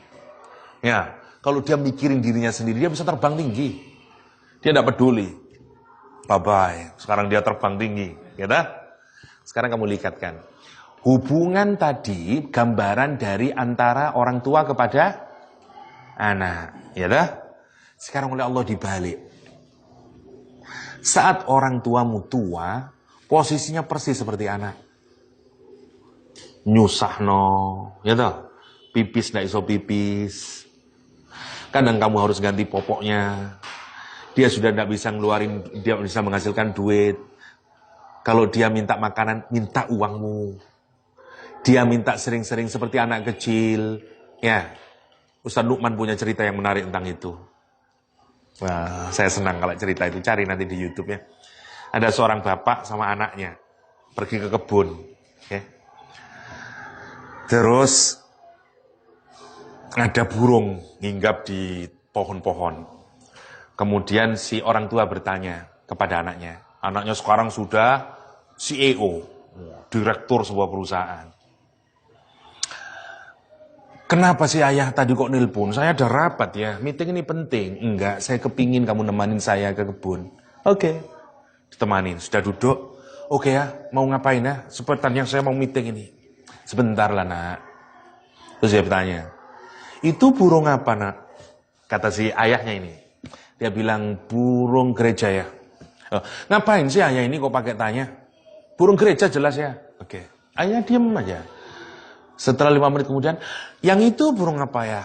Ya, kalau dia mikirin dirinya sendiri, dia bisa terbang tinggi. Dia tidak peduli. Bye-bye. Sekarang dia terbang tinggi. Ya dah? Sekarang kamu likatkan. Hubungan tadi gambaran dari antara orang tua kepada anak. Ya dah? Sekarang oleh Allah dibalik. Saat orang tuamu tua, posisinya persis seperti anak. Nyusahno. Ya dah? Pipis tidak iso pipis. Kadang kamu harus ganti popoknya. Dia sudah tidak bisa ngeluarin, dia bisa menghasilkan duit. Kalau dia minta makanan, minta uangmu. Dia minta sering-sering seperti anak kecil. Ya, Ustaz Lukman punya cerita yang menarik tentang itu. Wah, saya senang kalau cerita itu, cari nanti di YouTube ya. Ada seorang bapak sama anaknya pergi ke kebun. Ya. Terus ada burung hinggap di pohon-pohon. Kemudian si orang tua bertanya kepada anaknya. Anaknya sekarang sudah CEO, direktur sebuah perusahaan. Kenapa sih ayah tadi kok nelpon? Saya ada rapat ya, meeting ini penting. Enggak, saya kepingin kamu nemanin saya ke kebun. Oke, ditemanin, sudah duduk. Oke ya, mau ngapain ya? Sepertinya saya mau meeting ini. Sebentar lah nak. Terus dia bertanya, itu burung apa nak? Kata si ayahnya ini. Dia bilang, burung gereja ya. Oh, ngapain sih ayah ini kok pakai tanya? Burung gereja jelas ya. Oke. Ayah diem aja. Setelah 5 menit kemudian, yang itu burung apa ya?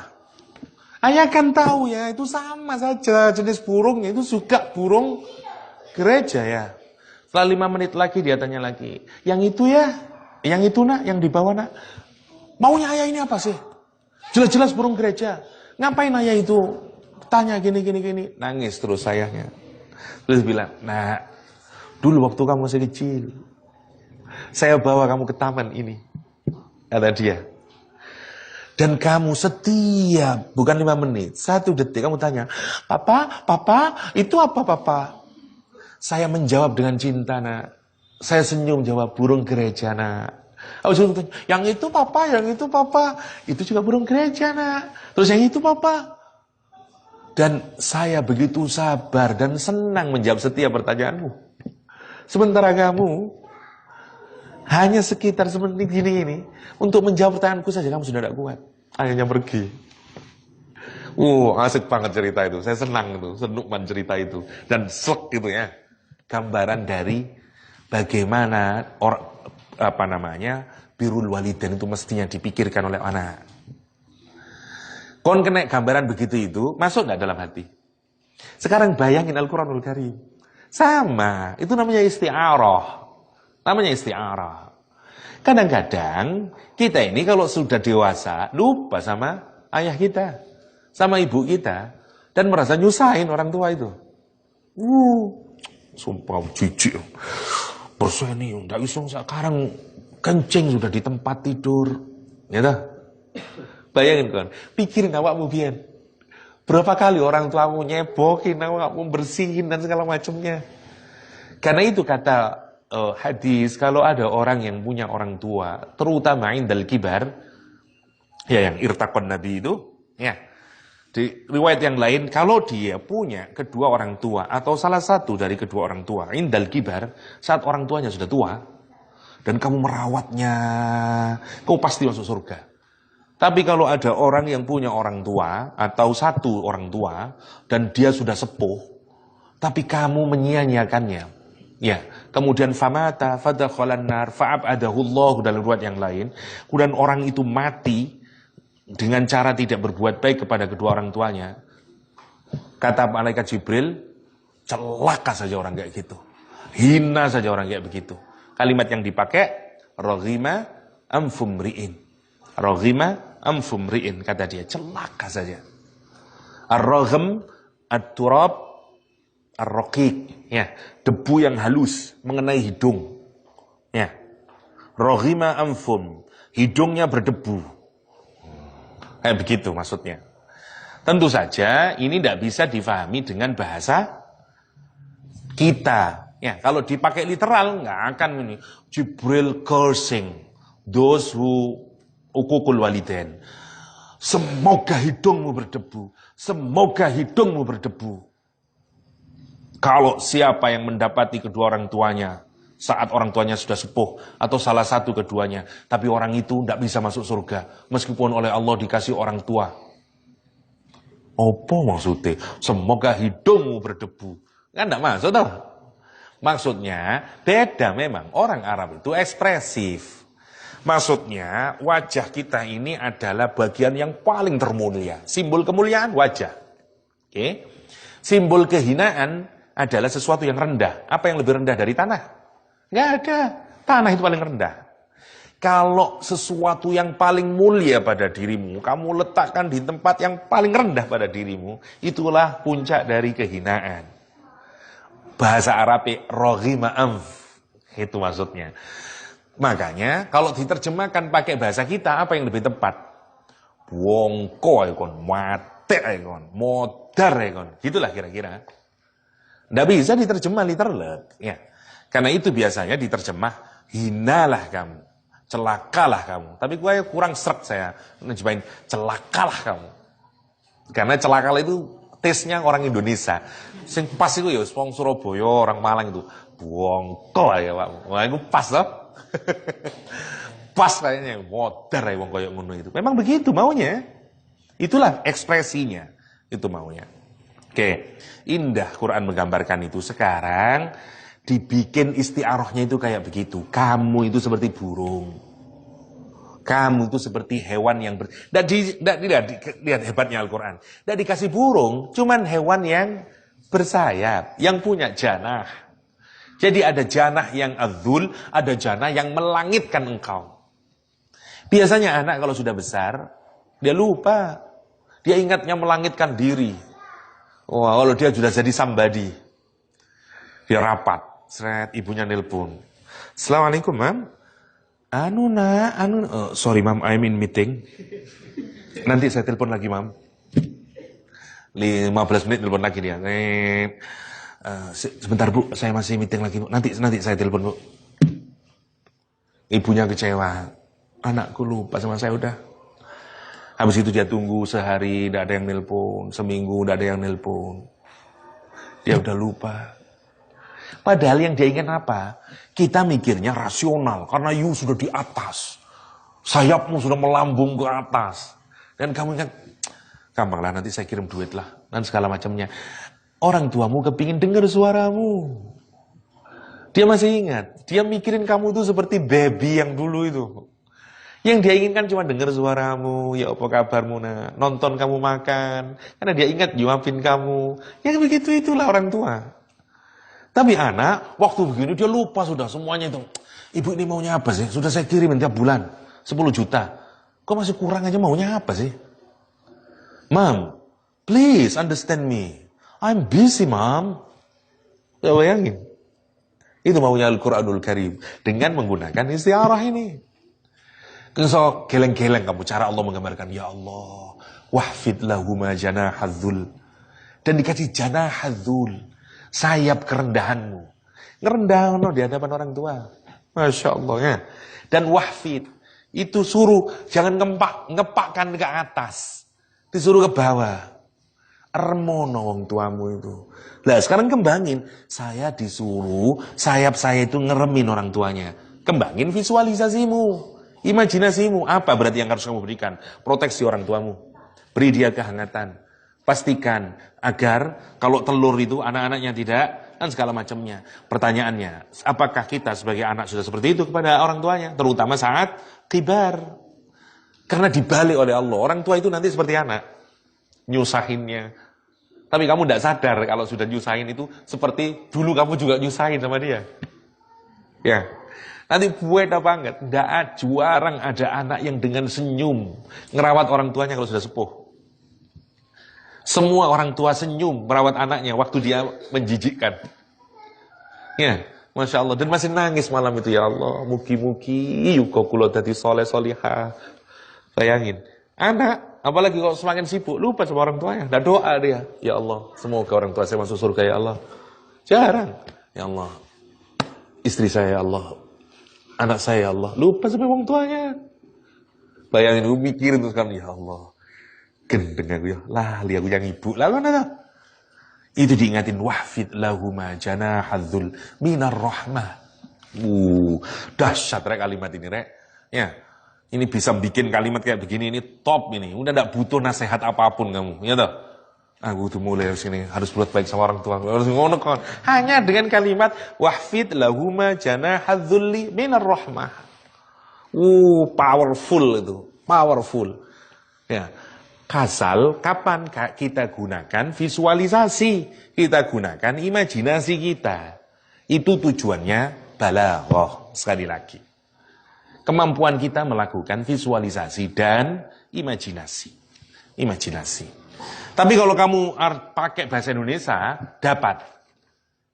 Ayah kan tahu ya, itu sama saja jenis burungnya. Itu juga burung gereja ya. Setelah 5 menit lagi dia tanya lagi. Yang itu ya? Yang itu nak? Yang di bawah nak? Maunya ayah ini apa sih? Jelas-jelas burung gereja. Ngapain ayah itu? Tanya gini. Nangis terus ayahnya. Terus bilang, nah, dulu waktu kamu masih kecil, saya bawa kamu ke taman ini. Kata dia. Dan kamu setiap, bukan 5 menit, 1 detik kamu tanya, Papa, itu apa papa? Saya menjawab dengan cinta nak. Saya senyum jawab, burung gereja nak. Yang itu papa. Itu juga burung gereja nak. Terus yang itu papa. Dan saya begitu sabar dan senang menjawab setiap pertanyaanmu. Sementara kamu hanya sekitar semenit ini untuk menjawab pertanyaanku saja kamu sudah tidak kuat. Akhirnya pergi. Asik banget cerita itu. Saya senang itu, senukman cerita itu. Dan slek gitu ya. Gambaran dari bagaimana birrul walidain itu mestinya dipikirkan oleh anak. Kon kena gambaran begitu itu, masuk nggak dalam hati? Sekarang bayangin Al-Quranul Karim. Sama, itu namanya isti'arah. Namanya isti'arah. Kadang-kadang kita ini kalau sudah dewasa lupa sama ayah kita, sama ibu kita, dan merasa nyusahin orang tua itu. Sumpah jijik. Berseni, nggak bisa sekarang kencing sudah di tempat tidur. Ya dah. Bayangin kan, pikirin awakmu biyen. Berapa kali orang tuamu nyebokin, awakmu bersihin dan segala macamnya. Karena itu kata hadis, kalau ada orang yang punya orang tua, terutama indal kibar, ya yang irtaqon Nabi itu, ya. Di riwayat yang lain, kalau dia punya kedua orang tua atau salah satu dari kedua orang tua, indal kibar, saat orang tuanya sudah tua dan kamu merawatnya, kamu pasti masuk surga. Tapi kalau ada orang yang punya orang tua atau satu orang tua dan dia sudah sepuh, tapi kamu menyia-nyiakannya, ya, kemudian famata fadakhalan nar fa'abadahullah dalam riwayat yang lain, kemudian orang itu mati dengan cara tidak berbuat baik kepada kedua orang tuanya. Kata malaikat Jibril, celaka saja orang kayak gitu. Hina saja orang kayak begitu. Kalimat yang dipakai, raghima anfum ri'in. Raghima anfum ri'in, kata dia, celaka saja. Ar-raghm, at-turab, ar-raqiq, ya, debu yang halus mengenai hidung. Ya. Raghima anfum, hidungnya berdebu. Kayak begitu maksudnya. Tentu saja ini tidak bisa difahami dengan bahasa kita. Ya, kalau dipakai literal nggak akan ini. Jibril cursing those who uququl walidain. Semoga hidungmu berdebu. Semoga hidungmu berdebu. Kalau siapa yang mendapati kedua orang tuanya saat orang tuanya sudah sepuh atau salah satu keduanya, tapi orang itu tidak bisa masuk surga meskipun oleh Allah dikasih orang tua. Apa maksudnya? Semoga hidungmu berdebu. Kan tidak masuk tau. Maksudnya beda memang. Orang Arab itu ekspresif. Maksudnya wajah kita ini adalah bagian yang paling termulia. Simbol kemuliaan wajah. Oke? Simbol kehinaan adalah sesuatu yang rendah. Apa yang lebih rendah dari tanah? Nggak ada. Tanah itu paling rendah. Kalau sesuatu yang paling mulia pada dirimu, kamu letakkan di tempat yang paling rendah pada dirimu, itulah puncak dari kehinaan. Bahasa Arabnya raghima anf. Itu maksudnya. Makanya kalau diterjemahkan pakai bahasa kita, apa yang lebih tepat? Wongko ikon, mate ikon, modar ikon. Gitulah kira-kira. Nggak bisa diterjemah literal. Ya. Karena itu biasanya diterjemah, hinalah kamu, celakalah kamu. Tapi gue kurang seret saya menjemahin celakalah kamu. Karena celakalah itu tesnya orang Indonesia. Sing pas itu ya wong Surabaya, orang Malang itu bongko ya Pak. Wah, itu pas loh. Pas kayaknya modar ya wong koyo ngono itu. Memang begitu maunya. Itulah ekspresinya. Itu maunya. Oke, indah Quran menggambarkan itu. Sekarang dibikin istiarohnya itu kayak begitu. Kamu itu seperti burung. Kamu itu seperti hewan yang lihat hebatnya Al-Quran. Tidak dikasih burung, cuman hewan yang bersayap, yang punya janah. Jadi ada janah yang adzul, ada janah yang melangitkan engkau. Biasanya anak kalau sudah besar, dia lupa. Dia ingatnya melangitkan diri. Wah, kalau dia sudah jadi somebody, dia rapat. Seret, ibunya nelpon. Assalamualaikum, Mam. Sorry, Mam, I'm in meeting. Nanti saya telepon lagi, Mam. 15 menit telepon lagi dia. Sebentar, Bu, saya masih meeting lagi, Bu. Nanti saya telepon, Bu. Ibunya kecewa. Anakku lupa sama saya udah. Habis itu dia tunggu sehari, tidak ada yang nelpon. Seminggu, tidak ada yang nelpon. Dia udah lupa. Padahal yang dia ingin apa? Kita mikirnya rasional. Karena you sudah di atas. Sayapmu sudah melambung ke atas. Dan kamu ingat, gampang lah nanti saya kirim duit lah. Dan segala macamnya. Orang tuamu kepingin dengar suaramu. Dia masih ingat. Dia mikirin kamu itu seperti baby yang dulu itu. Yang dia inginkan cuma dengar suaramu. Ya apa kabarmu nak? Nonton kamu makan. Karena dia ingat nyuapin kamu. Yang begitu itulah orang tua. Tapi anak, waktu begini dia lupa sudah semuanya itu. Ibu ini maunya apa sih? Sudah saya kirim tiap bulan 10 juta. Kok masih kurang aja, maunya apa sih? Mom, please understand me. I'm busy, Mom. Ya bayangin. Itu maunya Al-Quranul Karim. Dengan menggunakan istiarah ini. So, geleng-geleng kamu cara Allah menggambarkan. Ya Allah, wahfid lahuma janahadzul. Dan dikasih janahadzul. Sayap kerendahanmu. Ngerendah di hadapan orang tua. Masya Allah ya. Dan wahfid. Itu suruh, jangan ngepakkan ke atas. Disuruh ke bawah. Remono wong tuamu itu. Lah sekarang kembangin. Saya disuruh, sayap saya itu ngeremin orang tuanya. Kembangin visualisasimu. Imajinasimu. Apa berarti yang harus kamu berikan? Proteksi orang tuamu. Beri dia kehangatan. Pastikan agar kalau telur itu anak-anaknya tidak, dan segala macamnya. Pertanyaannya, apakah kita sebagai anak sudah seperti itu kepada orang tuanya? Terutama saat kibar. Karena dibalik oleh Allah. Orang tua itu nanti seperti anak. Nyusahinnya. Tapi kamu tidak sadar kalau sudah nyusahin itu seperti dulu kamu juga nyusahin sama dia. Ya. Nanti beda banget. Tidak jarang ada anak yang dengan senyum ngerawat orang tuanya kalau sudah sepuh. Semua orang tua senyum merawat anaknya waktu dia menjijikkan. Ya, Masya Allah. Dan masih nangis malam itu. Ya Allah, mugi-mugi yuko kulo dadi soleh solihah. Bayangin. Anak, apalagi kalau semakin sibuk, lupa sama orang tuanya. Tidak doa dia. Ya Allah, semoga orang tua saya masuk surga ya Allah. Jarang. Ya Allah, istri saya ya Allah. Anak saya ya Allah. Lupa sama orang tuanya. Bayangin, gue mikirin terus kan. Ya Allah. Gendeng aku ya, lali aku yang ibu lah mana. Itu diingatin wahfid lahuma janahadzul minar rahmah. Dahsyat rek kalimat ini rek. Ya, ini bisa bikin kalimat kayak begini ini top ini. Udah tidak butuh nasihat apapun kamu, ya toh. Aku tuh mulai dari sini harus berbuat baik sama orang tua. Harus ngono kon. Hanya dengan kalimat wahfid lahuma janahadzul minar rahmah. Powerful itu, powerful. Ya. Kasal, kapan kita gunakan visualisasi, kita gunakan imajinasi kita. Itu tujuannya balaghah, sekali lagi. Kemampuan kita melakukan visualisasi dan imajinasi. Imajinasi. Tapi kalau kamu pakai bahasa Indonesia, dapat.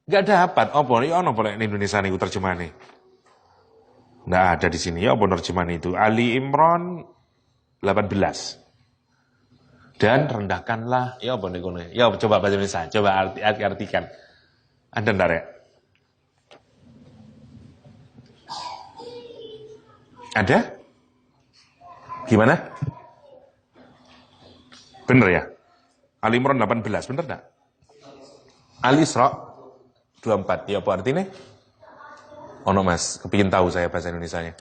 Nggak dapat. Apa? Ya ono boleh Indonesia nih terjemahannya. Nggak ada di sini. Ya apa terjemahan itu? Ali Imran 18. Dan rendahkanlah, ya apa nih, ya coba bahasa Indonesia, coba artikan. Anda ntar ya? Ada? Gimana? Bener ya? Ali Imran 18, bener enggak? Ali Isra 24, ya apa artinya? Oh no mas, kepingin tahu saya bahasa Indonesianya.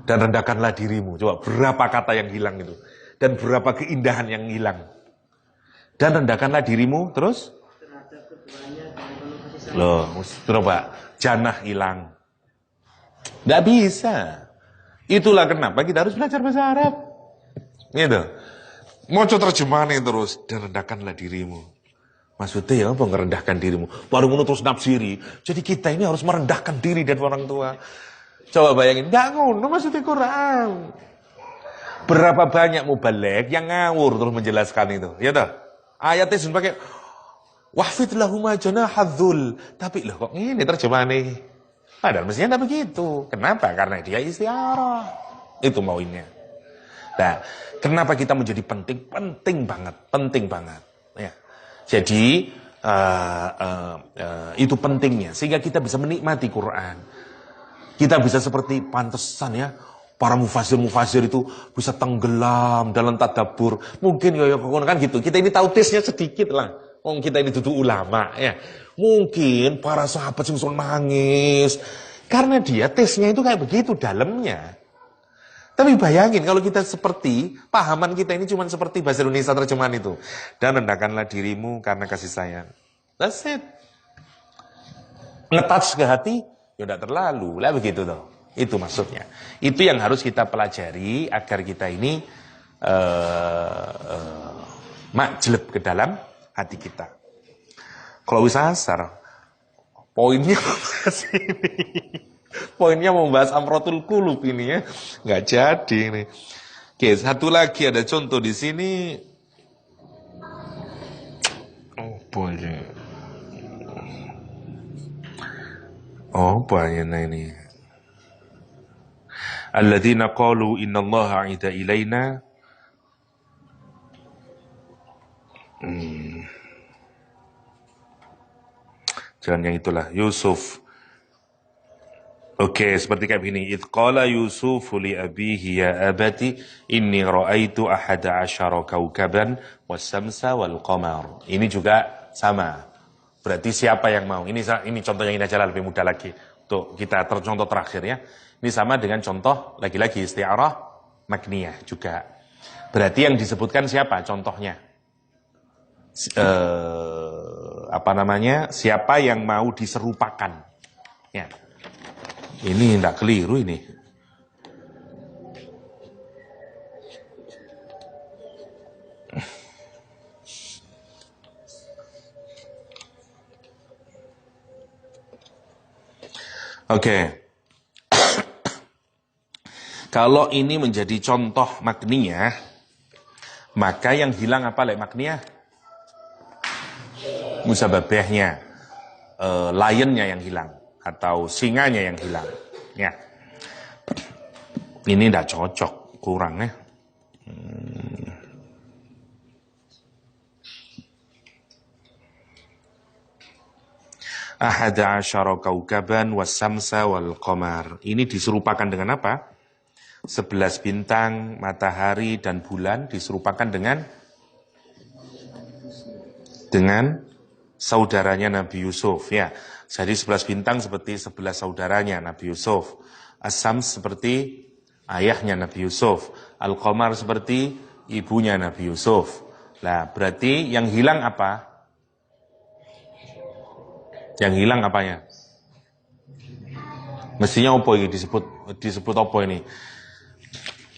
Dan rendahkanlah dirimu. Coba berapa kata yang hilang itu? Dan berapa keindahan yang hilang. Dan rendahkanlah dirimu, terus? Loh, coba, janah hilang. Nggak bisa. Itulah kenapa kita harus belajar bahasa Arab. Gitu. Moco terjemahannya terus. Dan rendahkanlah dirimu. Maksudnya ya apa ngerendahkan dirimu? Baru terus nafsiri. Jadi kita ini harus merendahkan diri dari orang tua. Coba bayangin, nggak ngono maksudnya Quran. Berapa banyak mubaligh yang ngawur terus menjelaskan itu, ya toh? Ayatnya sudah pakai wahfid lahuma janahadzul. Tapi loh kok ini terjemahannya? Padahal mestinya tidak begitu. Kenapa? Karena dia istiarah. Itu maunya. Nah, kenapa kita menjadi penting? Penting banget. Ya. Jadi itu pentingnya sehingga kita bisa menikmati Quran. Kita bisa seperti pantesan ya. Para mufasir itu bisa tenggelam dalam tadabbur. Mungkin ya kan gitu. Kita ini tahu tesnya sedikit lah. Kita ini duduk ulama ya. Mungkin para sahabat sing nangis karena dia tesnya itu kayak begitu dalamnya. Tapi bayangin kalau kita seperti pahaman kita ini cuma seperti bahasa Indonesia terjemahan itu. Dan rendahkanlah dirimu karena kasih sayang. That's it. Ngetouch ke hati ya udah terlalu lah begitu toh. Itu maksudnya. Itu yang harus kita pelajari agar kita ini majleb ke dalam hati kita. Kalau bisa asar, poinnya membahas ini. Poinnya membahas amrotul qulub ini ya. Nggak jadi ini. Oke, satu lagi ada contoh di sini. Oh, boleh. Oh, banyak ini. Alladzina qalu innallaha 'ida ilaina. Jangan yang itulah, Yusuf. Oke, seperti kayak begini. Idh qala Yusufu li abihi ya abati inni ra'aitu ahada asyara kaukaban was-samsa wal qamar. Ini juga sama. Berarti siapa yang mau? Ini contoh yang ini aja lebih mudah lagi. Untuk kita contoh terakhir ya. Ini sama dengan contoh lagi-lagi isti'arah makniyah juga. Berarti yang disebutkan siapa contohnya? Siapa yang mau diserupakan? Ya. Ini tidak keliru ini. Oke. Kalau ini menjadi contoh makniyah, maka yang hilang apa lek makniyah? Musababahnya, lionnya yang hilang atau singanya yang hilang. Ya, ini tidak cocok, kurang ya. Ahada asyara kaukaban was-samsa wal qamar. Ini diserupakan dengan apa? 11 bintang, matahari dan bulan diserupakan dengan saudaranya Nabi Yusuf ya. Jadi 11 bintang seperti 11 saudaranya Nabi Yusuf. As-Sams seperti ayahnya Nabi Yusuf. Al-Qamar seperti ibunya Nabi Yusuf. Nah, berarti yang hilang apa? Yang hilang apanya? Mestinya apa ini disebut apa ini?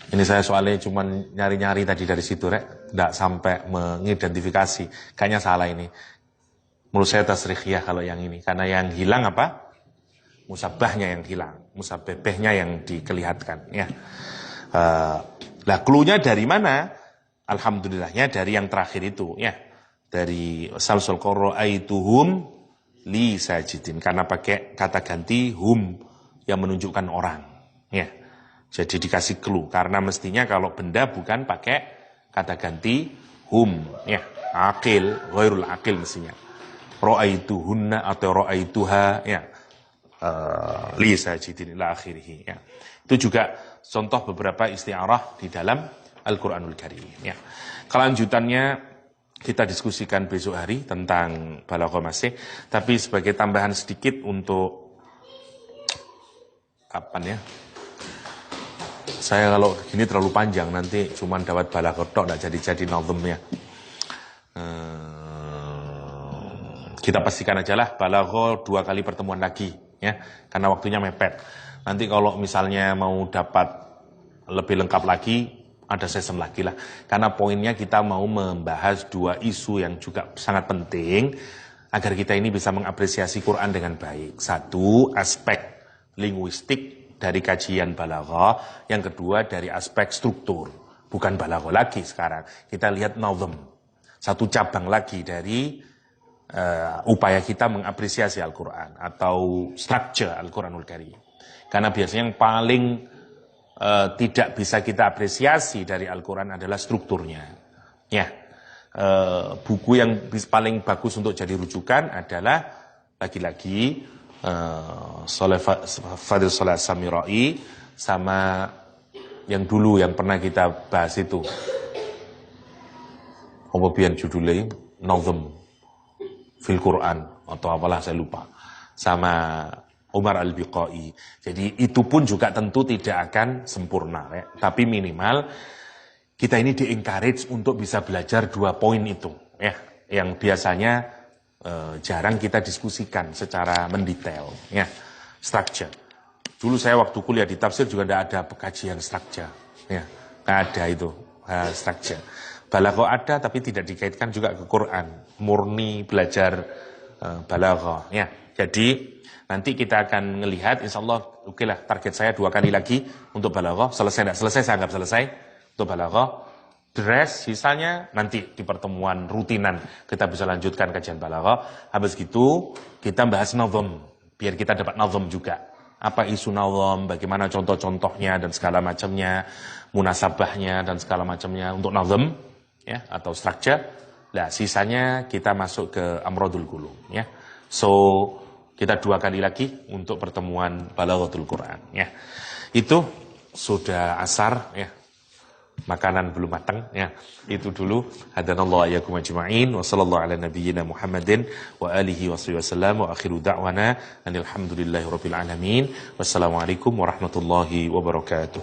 Ini saya soalnya cuma nyari-nyari tadi dari situ, Rek. Nggak sampai mengidentifikasi. Kayaknya salah ini. Menurut saya tasrikhiyah kalau yang ini. Karena yang hilang apa? Musabahnya yang hilang. Musababahnya yang dikelihatkan. Ya. Lah, cluenya dari mana? Alhamdulillahnya dari yang terakhir itu. Ya. Dari Samsul Qurra'aituhum li sajidin. Karena pakai kata ganti hum yang menunjukkan orang. Ya. Jadi dikasih clue. Karena mestinya kalau benda bukan pakai kata ganti hum. Ya. Akil, ghairul akil mestinya. Ra'aituhunna atau ra'aituha ya. Li sajidin ila akhirih ya. Itu juga contoh beberapa isti'arah di dalam Al-Qur'anul Karim ya. Kelanjutannya kita diskusikan besok hari tentang balaghah masih, tapi sebagai tambahan sedikit untuk kapan ya? Saya kalau gini terlalu panjang nanti cuman dapat balaghah tok enggak jadi nazmnya. Kita pastikan aja lah balaghah 2 kali pertemuan lagi ya, karena waktunya mepet. Nanti kalau misalnya mau dapat lebih lengkap lagi ada season lagi lah, karena poinnya kita mau membahas 2 isu yang juga sangat penting agar kita ini bisa mengapresiasi Quran dengan baik. Satu, aspek linguistik dari kajian balaghah, yang kedua dari aspek struktur. Bukan balaghah lagi sekarang, kita lihat nazm, satu cabang lagi dari upaya kita mengapresiasi Al-Quran atau structure Al-Quranul Karim. Karena biasanya yang paling tidak bisa kita apresiasi dari Al-Quran adalah strukturnya. Ya, buku yang paling bagus untuk jadi rujukan adalah lagi-lagi Fadil Salah Samirai sama yang dulu yang pernah kita bahas itu. Apa biar judulnya? Nazm fil Quran atau apalah saya lupa, sama Umar Al-Biqai. Jadi itu pun juga tentu tidak akan sempurna ya. Tapi minimal kita ini di-encourage untuk bisa belajar 2 poin itu ya, yang biasanya jarang kita diskusikan secara mendetail ya. Structure. Dulu saya waktu kuliah di tafsir juga tidak ada pekajian structure ya. Nggak ada itu structure. Balaghah ada tapi tidak dikaitkan juga ke Quran. Murni belajar balaghah ya. Jadi nanti kita akan melihat insyaallah oke lah target saya 2 kali lagi untuk balaghah, selesai enggak selesai saya anggap selesai untuk balaghah. The rest sisanya nanti di pertemuan rutinan kita bisa lanjutkan kajian balaghah. Habis gitu kita bahas nazam biar kita dapat nazam juga. Apa isu nazam, bagaimana contoh-contohnya dan segala macamnya, munasabahnya dan segala macamnya untuk nazam ya atau structure. Nah, sisanya kita masuk ke amradul qulub ya. So, kita 2 kali lagi untuk pertemuan balaghatul Quran ya. Itu sudah asar ya. Makanan belum matang ya. Itu dulu. Hadanallahu iyyakum ajma'in wa sallallahu ala nabiyyina Muhammadin wa alihi wasallam wa akhiru da'wana anil hamdulillahirabbil alamin. Wassalamualaikum warahmatullahi wabarakatuh.